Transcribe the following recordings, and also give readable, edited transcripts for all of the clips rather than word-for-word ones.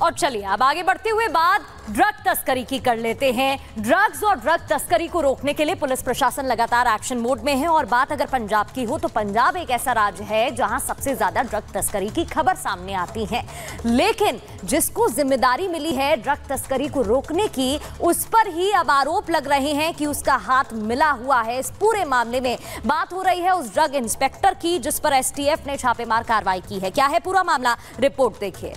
और चलिए अब आगे बढ़ते हुए बात ड्रग तस्करी की कर लेते हैं। ड्रग्स और ड्रग तस्करी को रोकने के लिए पुलिस प्रशासन लगातार एक्शन मोड में है और बात अगर पंजाब की हो तो पंजाब एक ऐसा राज्य है जहां सबसे ज्यादा ड्रग तस्करी की खबर सामने आती है, लेकिन जिसको जिम्मेदारी मिली है ड्रग तस्करी को रोकने की, उस पर ही अब आरोप लग रहे हैं कि उसका हाथ मिला हुआ है इस पूरे मामले में। बात हो रही है उस ड्रग इंस्पेक्टर की जिस पर एसटीएफ ने छापेमार कार्रवाई की है। क्या है पूरा मामला, रिपोर्ट देखिए।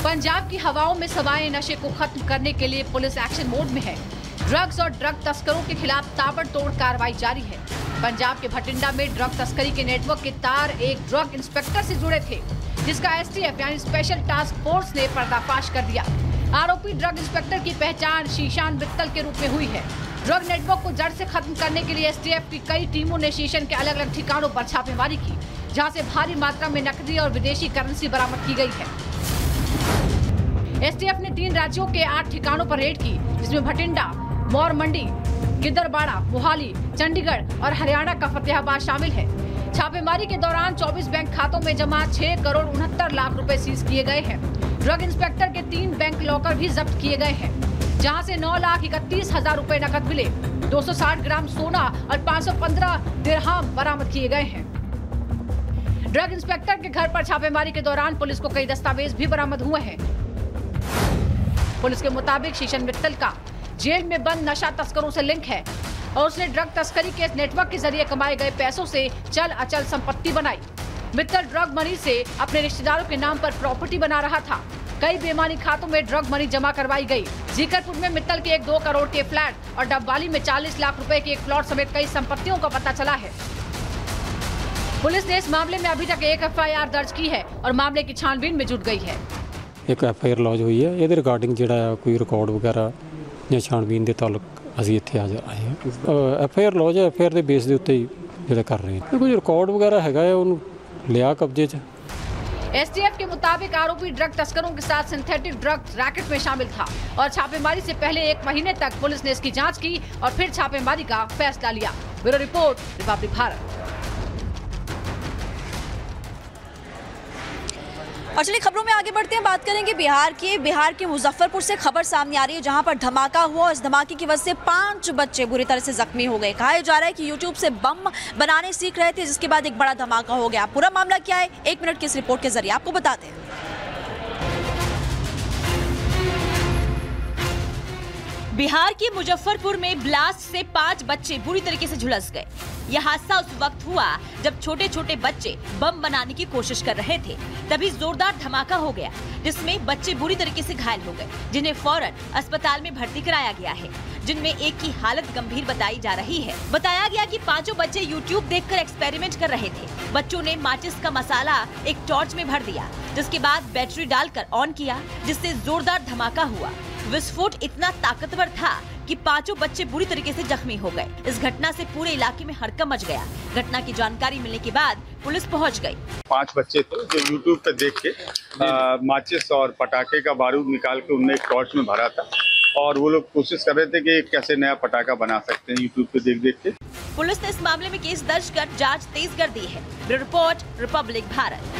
पंजाब की हवाओं में समाये नशे को खत्म करने के लिए पुलिस एक्शन मोड में है। ड्रग्स और ड्रग तस्करों के खिलाफ ताबड़तोड़ कार्रवाई जारी है। पंजाब के भटिंडा में ड्रग तस्करी के नेटवर्क के तार एक ड्रग इंस्पेक्टर से जुड़े थे, जिसका एसटीएफ यानी स्पेशल टास्क फोर्स ने पर्दाफाश कर दिया। आरोपी ड्रग इंस्पेक्टर की पहचान शीशान मित्तल के रूप में हुई है। ड्रग नेटवर्क को जड़ से खत्म करने के लिए एसटीएफ की कई टीमों ने शीशन के अलग अलग ठिकानों पर छापेमारी की, जहाँ से भारी मात्रा में नकदी और विदेशी करेंसी बरामद की गई है। एसटीएफ ने 3 राज्यों के 8 ठिकानों पर रेड की, जिसमें भटिंडा, मौर मंडी, गिद्दरबाड़ा, मोहाली, चंडीगढ़ और हरियाणा का फतेहाबाद शामिल है। छापेमारी के दौरान 24 बैंक खातों में जमा 6 करोड़ 69 लाख रुपए सीज किए गए हैं। ड्रग इंस्पेक्टर के 3 बैंक लॉकर भी जब्त किए गए हैं, जहां से 9,31,000 रुपए नकद मिले, 260 ग्राम सोना और 515 दिरहम बरामद किए गए हैं। ड्रग इंस्पेक्टर के घर पर छापेमारी के दौरान पुलिस को कई दस्तावेज भी बरामद हुए हैं। पुलिस के मुताबिक शीशन मित्तल का जेल में बंद नशा तस्करों से लिंक है और उसने ड्रग तस्करी के नेटवर्क के जरिए कमाए गए पैसों से चल अचल संपत्ति बनाई। मित्तल ड्रग मनी से अपने रिश्तेदारों के नाम पर प्रॉपर्टी बना रहा था। कई बेईमानी खातों में ड्रग मनी जमा करवाई गई। जीकरपुर में मित्तल के 2 करोड़ के फ्लैट और डबवाली में 40 लाख रुपए के एक प्लॉट समेत कई संपत्तियों का पता चला है। पुलिस ने इस मामले में अभी तक एक एफआईआर दर्ज की है और मामले की छानबीन में जुट गई है। एक एफआईआर लॉज हुई है, ਇਹਦੇ ਰਿਗਾਰਡਿੰਗ ਜਿਹੜਾ ਕੋਈ ਰਿਕਾਰਡ ਵਗੈਰਾ ਜਾਂ ਛਾਣਬੀਨ ਦੇ ਤਾਲੁਕ ਅਸੀਂ ਇੱਥੇ ਆਏ ਹਾਂ। ਐਫਆਈਆਰ ਲੌਜ ਹੈ, ਐਫਆਈਆਰ ਦੇ ਬੇਸ ਦੇ ਉੱਤੇ ਹੀ ਜਿਹੜਾ ਕਰ ਰਹੇ ਹਾਂ। ਕੋਈ ਰਿਕਾਰਡ ਵਗੈਰਾ ਹੈਗਾ ਹੈ ਉਹਨੂੰ ਲਿਆ ਕਬਜ਼ੇ 'ਚ। एसटीएफ के मुताबिक आरोपी ड्रग तस्करों के साथ सिंथेटिक ड्रग रैकेट में शामिल था और छापेमारी से पहले 1 महीने तक पुलिस ने इसकी जांच की और फिर छापेमारी का फैसला लिया। Bureau report, Republic Bharat. और चलिए खबरों में आगे बढ़ते हैं, बात करेंगे बिहार के मुजफ्फरपुर से खबर सामने आ रही है, जहां पर धमाका हुआ और इस धमाके की वजह से 5 बच्चे बुरी तरह से जख्मी हो गए। कहा जा रहा है कि यूट्यूब से बम बनाने सीख रहे थे, जिसके बाद एक बड़ा धमाका हो गया। पूरा मामला क्या है, 1 मिनट की इस रिपोर्ट के जरिए आपको बताते हैं। बिहार के मुजफ्फरपुर में ब्लास्ट से 5 बच्चे बुरी तरीके से झुलस गए। यह हादसा उस वक्त हुआ जब छोटे छोटे बच्चे बम बनाने की कोशिश कर रहे थे, तभी जोरदार धमाका हो गया, जिसमें बच्चे बुरी तरीके से घायल हो गए, जिन्हें फौरन अस्पताल में भर्ती कराया गया है, जिनमें एक की हालत गंभीर बताई जा रही है। बताया गया कि 5 बच्चे YouTube देखकर एक्सपेरिमेंट कर रहे थे। बच्चों ने माचिस का मसाला एक टॉर्च में भर दिया, जिसके बाद बैटरी डालकर ऑन किया, जिससे जोरदार धमाका हुआ। विस्फोट इतना ताकतवर था कि 5 बच्चे बुरी तरीके से जख्मी हो गए। इस घटना से पूरे इलाके में हड़कंप मच गया। घटना की जानकारी मिलने के बाद पुलिस पहुंच गई। 5 बच्चे थे जो यूट्यूब पे देख के माचिस और पटाखे का बारूद निकाल के उनने एक टॉर्च में भरा था और वो लोग कोशिश कर रहे थे कि कैसे नया पटाखा बना सकते हैं यूट्यूब पे देख के। पुलिस ने इस मामले में केस दर्ज कर जाँच तेज कर दी है। Bureau report, Republic Bharat.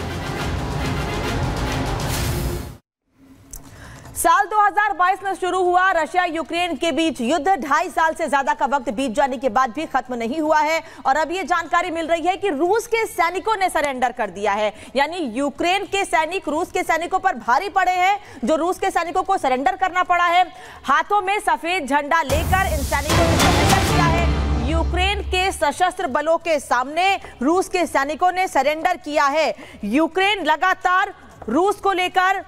साल 2022 में शुरू हुआ रशिया यूक्रेन के बीच युद्ध 2.5 साल से ज्यादा का वक्त बीत जाने के बाद भी खत्म नहीं हुआ है और अब ये जानकारी मिल रही है कि रूस के सैनिकों ने सरेंडर कर दिया है। यानी यूक्रेन के सैनिक रूस के सैनिकों पर भारी पड़े हैं, जो रूस के सैनिकों को सरेंडर करना पड़ा है। हाथों में सफेद झंडा लेकर इन सैनिकों ने सरेंडर किया है। यूक्रेन के सशस्त्र बलों के सामने रूस के सैनिकों ने सरेंडर किया है। यूक्रेन लगातार रूस को लेकर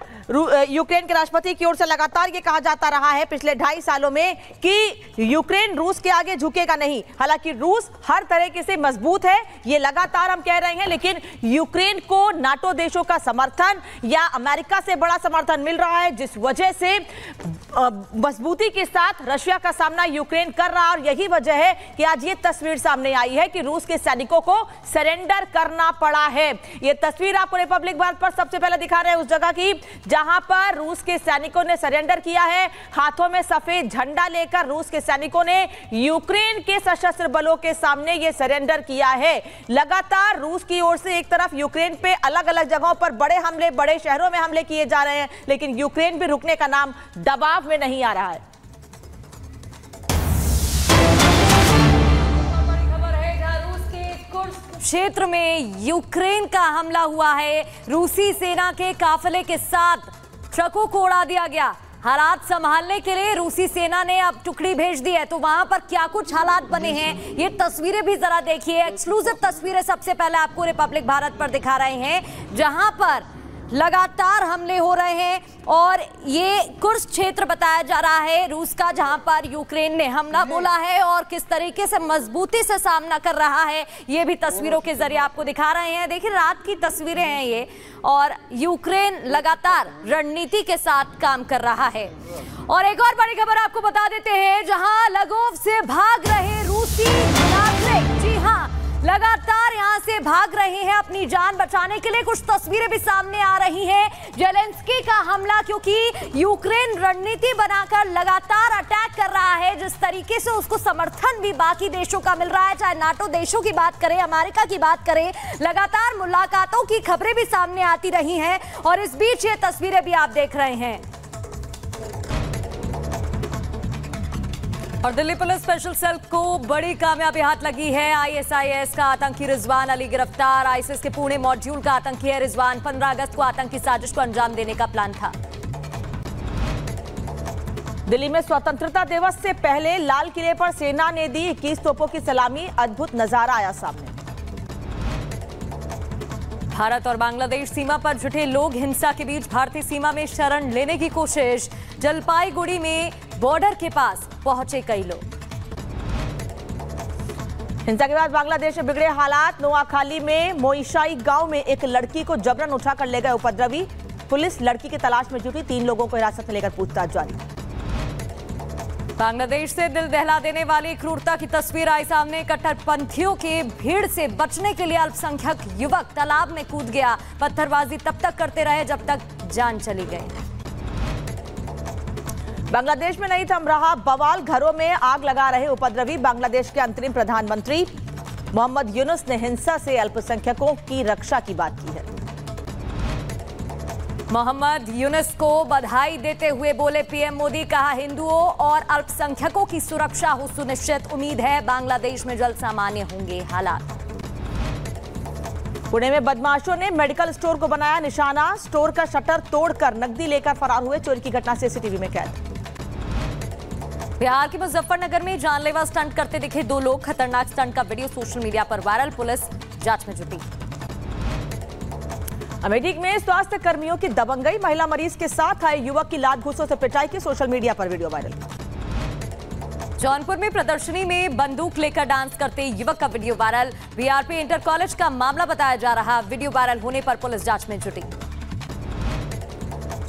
यूक्रेन के राष्ट्रपति की ओर से लगातार ये कहा जाता रहा है पिछले 2.5 सालों में कि यूक्रेन रूस के आगे झुकेगा नहीं। हालांकि रूस हर तरीके से मजबूत है, ये लगातार हम कह रहे हैं, लेकिन यूक्रेन को नाटो देशों का समर्थन या अमेरिका से बड़ा समर्थन मिल रहा है, जिस वजह से मजबूती के साथ रशिया का सामना यूक्रेन कर रहा है। और यही वजह है कि आज ये तस्वीर सामने आई है कि रूस के सैनिकों को सरेंडर करना पड़ा है। ये तस्वीर आपको रिपब्लिक भारत पर सबसे पहले दिखा रहे हैं उस जगह की जहां पर रूस के सैनिकों ने सरेंडर किया है। हाथों में सफेद झंडा लेकर रूस के सैनिकों ने यूक्रेन के सशस्त्र बलों के सामने ये सरेंडर किया है। लगातार रूस की ओर से एक तरफ यूक्रेन पे अलग अलग जगहों पर बड़े हमले, बड़े शहरों में हमले किए जा रहे हैं, लेकिन यूक्रेन भी रुकने का नाम दबाव में नहीं आ रहा है। क्षेत्र में यूक्रेन का हमला हुआ है। रूसी सेना के काफिले के साथ ट्रकों को उड़ा दिया गया। हालात संभालने के लिए रूसी सेना ने अब टुकड़ी भेज दी है। तो वहां पर क्या कुछ हालात बने हैं, ये तस्वीरें भी जरा देखिए। एक्सक्लूसिव तस्वीरें सबसे पहले आपको रिपब्लिक भारत पर दिखा रहे हैं, जहां पर लगातार हमले हो रहे हैं और ये कुर्स्क क्षेत्र बताया जा रहा है रूस का, जहां पर यूक्रेन ने हमला बोला है और किस तरीके से मजबूती से सामना कर रहा है, ये भी तस्वीरों के जरिए आपको दिखा रहे हैं। देखिए रात की तस्वीरें हैं ये, और यूक्रेन लगातार रणनीति के साथ काम कर रहा है। और एक और बड़ी खबर आपको बता देते हैं, जहां लगोव से भाग रहे रूसी नागरिक, जी हाँ, लगातार यहां से भाग रहे हैं अपनी जान बचाने के लिए। कुछ तस्वीरें भी सामने आ रही हैं जेलेंस्की का हमला, क्योंकि यूक्रेन रणनीति बनाकर लगातार अटैक कर रहा है। जिस तरीके से उसको समर्थन भी बाकी देशों का मिल रहा है, चाहे नाटो देशों की बात करें, अमेरिका की बात करें, लगातार मुलाकातों की खबरें भी सामने आती रही हैं। और इस बीच ये तस्वीरें भी आप देख रहे हैं। और दिल्ली पुलिस स्पेशल सेल को बड़ी कामयाबी हाथ लगी है। ISIS का आतंकी रिजवान अली गिरफ्तार। आईएसआईएस के पुणे मॉड्यूल का आतंकी है रिजवान। 15 अगस्त को आतंकी साजिश को अंजाम देने का प्लान था। दिल्ली में स्वतंत्रता दिवस से पहले लाल किले पर सेना ने दी 21 तोपों की सलामी। अद्भुत नजारा आया सामने। भारत और बांग्लादेश सीमा पर जुटे लोग हिंसा के बीच भारतीय सीमा में शरण लेने की कोशिश। जलपाईगुड़ी में बॉर्डर के पास पहुंचे कई लोग। हिंसा के बाद बांग्लादेश में बिगड़े हालात। नोआखाली में मोइशाई गांव में एक लड़की को जबरन उठाकर ले गए उपद्रवी। पुलिस लड़की की तलाश में जुटी। 3 लोगों को हिरासत में लेकर पूछताछ जारी। बांग्लादेश से दिल दहला देने वाली क्रूरता की तस्वीर आई सामने। कट्टरपंथियों के भीड़ से बचने के लिए अल्पसंख्यक युवक तालाब में कूद गया। पत्थरबाजी तब तक करते रहे जब तक जान चली गई। बांग्लादेश में नहीं थम रहा बवाल। घरों में आग लगा रहे उपद्रवी। बांग्लादेश के अंतरिम प्रधानमंत्री मोहम्मद यूनुस ने हिंसा से अल्पसंख्यकों की रक्षा की बात की है। मोहम्मद यूनुस को बधाई देते हुए बोले पीएम मोदी, कहा हिंदुओं और अल्पसंख्यकों की सुरक्षा हो सुनिश्चित। उम्मीद है बांग्लादेश में जल्द सामान्य होंगे हालात। पुणे में बदमाशों ने मेडिकल स्टोर को बनाया निशाना। स्टोर का शटर तोड़कर नकदी लेकर फरार हुए। चोरी की घटना सीसीटीवी में कैद। बिहार के मुजफ्फरनगर में जानलेवा स्टंट करते दिखे 2 लोग। खतरनाक स्टंट का वीडियो सोशल मीडिया पर वायरल। पुलिस जांच में जुटी। अमेठी में स्वास्थ्य कर्मियों की दबंगई। महिला मरीज के साथ आए युवक की लात घूंसों से पिटाई की। सोशल मीडिया पर वीडियो वायरल। जौनपुर में प्रदर्शनी में बंदूक लेकर डांस करते युवक का video viral. VRP inter college का मामला बताया जा रहा। वीडियो वायरल होने पर पुलिस जांच में जुटी।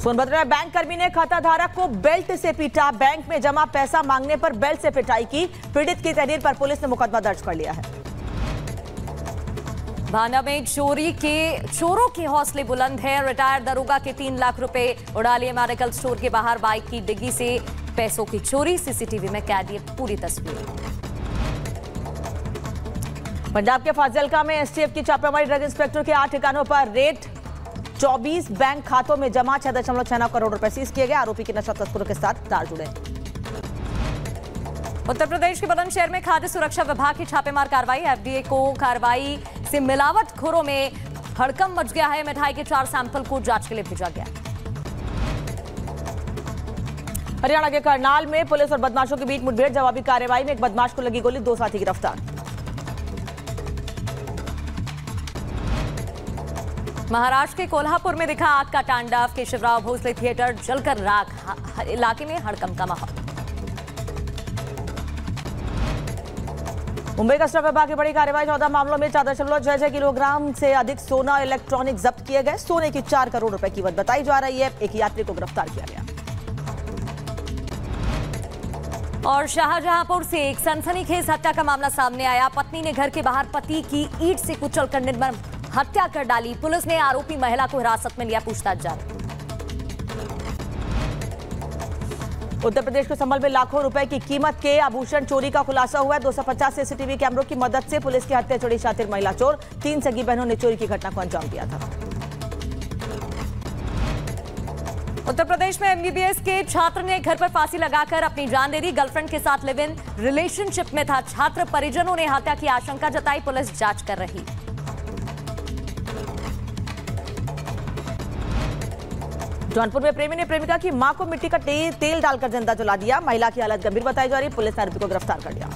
सोनभद्र में बैंक कर्मी ने खाताधारक को बेल्ट से पीटा। बैंक में जमा पैसा मांगने पर बेल्ट से पिटाई की। पीड़ित की तहरीर पर पुलिस ने मुकदमा दर्ज कर लिया है। भांडा में चोरों के हौसले बुलंद हैं। रिटायर्ड दरोगा के 3 लाख रुपए उड़ा लिए। मेडिकल स्टोर के बाहर बाइक की डिग्गी से पैसों की चोरी। सीसीटीवी में कैद ये पूरी तस्वीर। पंजाब के फाजिल्का में एसटीएफ की छापेमारी। ड्रग इंस्पेक्टर के 8 ठिकानों पर रेड। 24 बैंक खातों में जमा 6.69 करोड़ रुपए सीज किए गए। आरोपी के नशा तस्करों के साथ तार जुड़े। उत्तर प्रदेश के बुलंदशहर में खाद्य सुरक्षा विभाग की छापेमार कार्रवाई। एफडीए को कार्रवाई से मिलावटखोरों में हड़कंप मच गया है। मिठाई के 4 सैंपल को जांच के लिए भेजा गया। हरियाणा के करनाल में पुलिस और बदमाशों के बीच मुठभेड़। जवाबी कार्रवाई में एक बदमाश को लगी गोली। 2 साथी गिरफ्तार। महाराष्ट्र के कोल्हापुर में दिखा आग का तांडव। केशवराव भोसले थिएटर जलकर राख। इलाके में हड़कंप का माहौल। मुंबई कस्टम विभाग की बड़ी कार्रवाई। 14 मामलों में 4.66 किलोग्राम से अधिक सोना और इलेक्ट्रॉनिक जब्त किए गए। सोने की 4 करोड़ रुपए कीमत बताई जा रही है। एक यात्री को गिरफ्तार किया गया। और शाहजहांपुर से एक सनसनीखेज हत्या का मामला सामने आया। पत्नी ने घर के बाहर पति की ईंट से कुचलकर निर्मम हत्या कर डाली। पुलिस ने आरोपी महिला को हिरासत में लिया। पूछताछ जारी। उत्तर प्रदेश के संभल में लाखों रुपए की कीमत के आभूषण चोरी का खुलासा हुआ है। 250 सीसीटीवी कैमरों की मदद से पुलिस के हत्या चढ़ी शातिर महिला चोर। 3 सगी बहनों ने चोरी की घटना को अंजाम दिया था। उत्तर प्रदेश में एमबीबीएस के छात्र ने घर पर फांसी लगाकर अपनी जान दे दी। गर्लफ्रेंड के साथ लिव इन रिलेशनशिप में था छात्र। परिजनों ने हत्या की आशंका जताई। पुलिस जांच कर रही। जौनपुर में प्रेमी ने प्रेमिका की मां को मिट्टी का तेल डालकर जिंदा जला दिया। महिला की हालत गंभीर बताई जा रही है। पुलिस ने आरोपी को गिरफ्तार कर लिया।